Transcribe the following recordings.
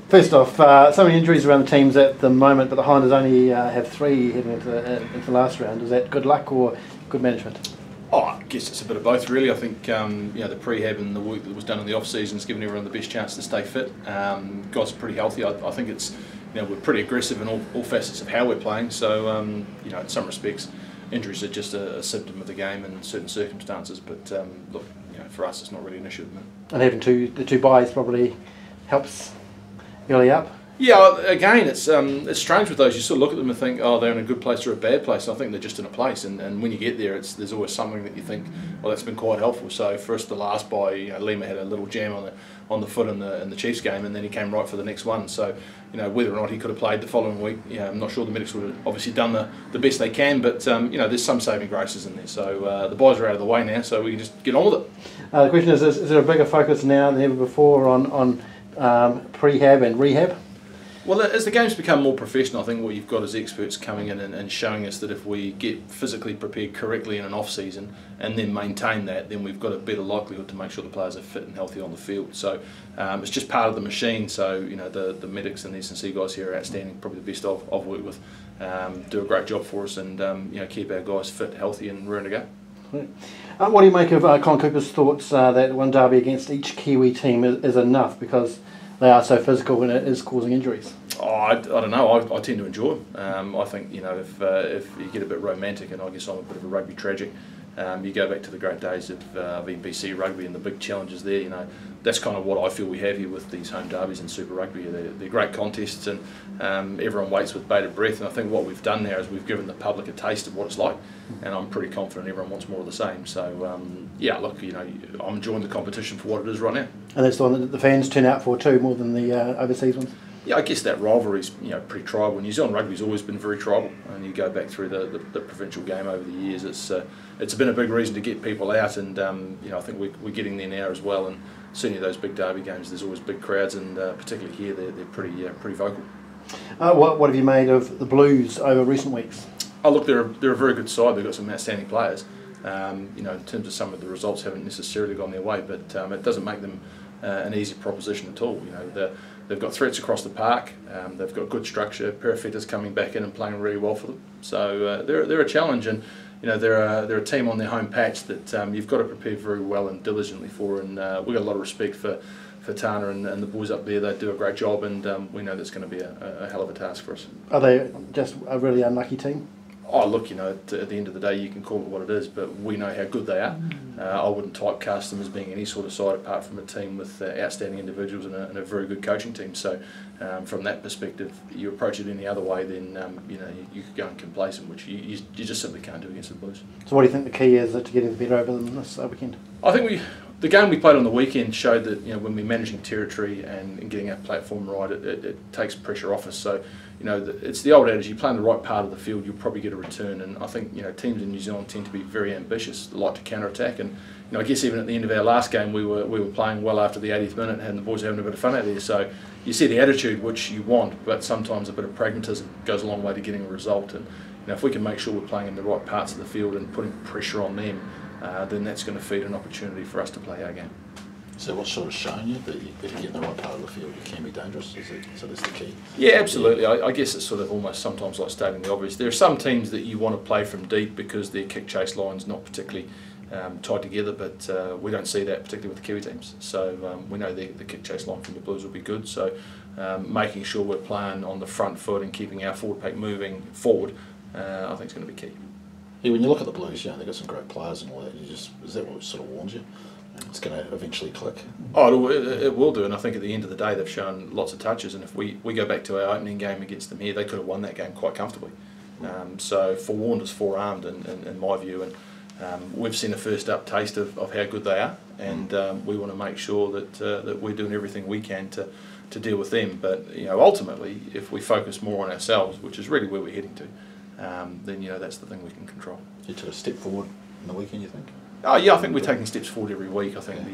First off, so many injuries around the teams at the moment, but the Highlanders only have 3 heading into the last round. Is that good luck or good management? Oh, I guess it's a bit of both, really. I think the prehab and the work that was done in the off season has given everyone the best chance to stay fit. Guys are pretty healthy. I think it's we're pretty aggressive in all facets of how we're playing. So in some respects, injuries are just a symptom of the game in certain circumstances. But look, for us, it's not really an issue at the minute. And having the two buys probably helps early up. Yeah, again, it's strange with those. You sort of look at them and think, oh, they're in a good place or a bad place. I think they're just in a place, and when you get there, there's always something that you think, well, that's been quite helpful. So for us, the last buy, Lima had a little jam on the foot in the Chiefs game, and then he came right for the next one. So whether or not he could have played the following week, I'm not sure. The medics would have obviously done the best they can, but there's some saving graces in there. So the buys are out of the way now, so we can just get on with it. The question is there a bigger focus now than ever before on prehab and rehab? Well, as the game's become more professional, I think what you've got is experts coming in and showing us that if we get physically prepared correctly in an off-season and then maintain that, then we've got a better likelihood to make sure the players are fit and healthy on the field. So it's just part of the machine. So the medics and the S&C guys here are outstanding, probably the best I've worked with. Do a great job for us and keep our guys fit, healthy and ready to go. What do you make of Colin Cooper's thoughts that one derby against each Kiwi team is enough because they are so physical and it is causing injuries? Oh, I don't know. I tend to enjoy them. I think if you get a bit romantic, and I guess I'm a bit of a rugby tragic, you go back to the great days of NPC rugby and the big challenges there. That's kind of what I feel we have here with these home derbies in Super Rugby. They're great contests, and everyone waits with bated breath. And I think what we've done now is we've given the public a taste of what it's like, and I'm pretty confident everyone wants more of the same. So look, I'm enjoying the competition for what it is right now. And that's the one that the fans turn out for too, more than the overseas ones. Yeah, I guess that rivalry's pretty tribal. New Zealand rugby's always been very tribal, and you go back through the provincial game over the years. It's been a big reason to get people out, and I think we're getting there now as well. And certainly those big derby games, there's always big crowds, and particularly here they're pretty vocal. What have you made of the Blues over recent weeks? Oh, look, they're a very good side. They've got some outstanding players. In terms of some of the results, haven't necessarily gone their way, but it doesn't make them an easy proposition at all. They've got threats across the park. They've got good structure. Parafita's coming back in and playing really well for them. So they're a challenge, and they're a team on their home patch that you've got to prepare very well and diligently for. And we've got a lot of respect for Tana and the boys up there. They do a great job, and we know that's going to be a hell of a task for us. Are they just a really unlucky team? Oh, look, at the end of the day, you can call it what it is, but we know how good they are. I wouldn't typecast them as being any sort of side apart from a team with outstanding individuals and a very good coaching team. So, from that perspective, you approach it any other way, then you could go and complacent, which you just simply can't do against the Blues. So, what do you think the key is to getting better over them this weekend? I think the game we played on the weekend showed that when we're managing territory and getting our platform right, it takes pressure off us. So, it's the old adage: you play in the right part of the field, you'll probably get a return. And I think teams in New Zealand tend to be very ambitious, they like to counter attack. And I guess even at the end of our last game, we were playing well after the 80th minute, and the boys were having a bit of fun out there. So you see the attitude which you want, but sometimes a bit of pragmatism goes a long way to getting a result. And if we can make sure we're playing in the right parts of the field and putting pressure on them, then that's going to feed an opportunity for us to play our game. So what's sort of shown you that if you get in the right part of the field, it can be dangerous? So that's the key? Yeah, absolutely. I guess it's sort of almost sometimes like stating the obvious. There are some teams that you want to play from deep because their kick-chase line's not particularly tied together, but we don't see that particularly with the Kiwi teams. So we know the kick-chase line from the Blues will be good. So making sure we're playing on the front foot and keeping our forward pack moving forward, I think is going to be key. Yeah, when you look at the Blues, they've got some great players and all that. Is that what sort of warns you? It's going to eventually click. Oh, it will do, and I think at the end of the day they've shown lots of touches, and if we go back to our opening game against them here, they could have won that game quite comfortably. So forewarned is forearmed in my view, and we've seen a first up taste of how good they are, and we want to make sure that we're doing everything we can to deal with them. But ultimately, if we focus more on ourselves, which is really where we're heading to, then that's the thing we can control. You took a step forward in the weekend, you think? Oh yeah, I think we're taking steps forward every week. I think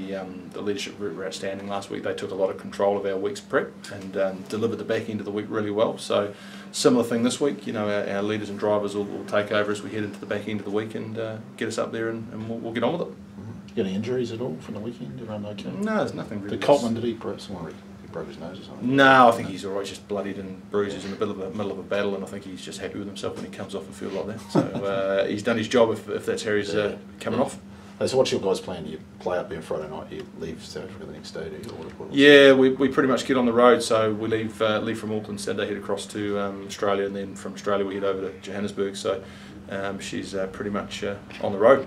the leadership group were outstanding last week. They took a lot of control of our week's prep and delivered the back end of the week really well. So similar thing this week. Our leaders and drivers will take over as we head into the back end of the week and get us up there, and we'll get on with it. Any injuries at all from the weekend? Everyone okay? No, there's nothing really. Did Coltman, did he perhaps worry? broke his nose or something? No, I think he's always just bloodied and bruises in the middle of a battle, and I think he's just happy with himself when he comes off the field like that. So he's done his job if that's how he's coming off. So what's your guys' plan? Do you play up there Friday night? You leave South Africa the next day, do you? Yeah, we pretty much get on the road. So we leave from Auckland Saturday, head across to Australia, and then from Australia we head over to Johannesburg. So she's pretty much on the road.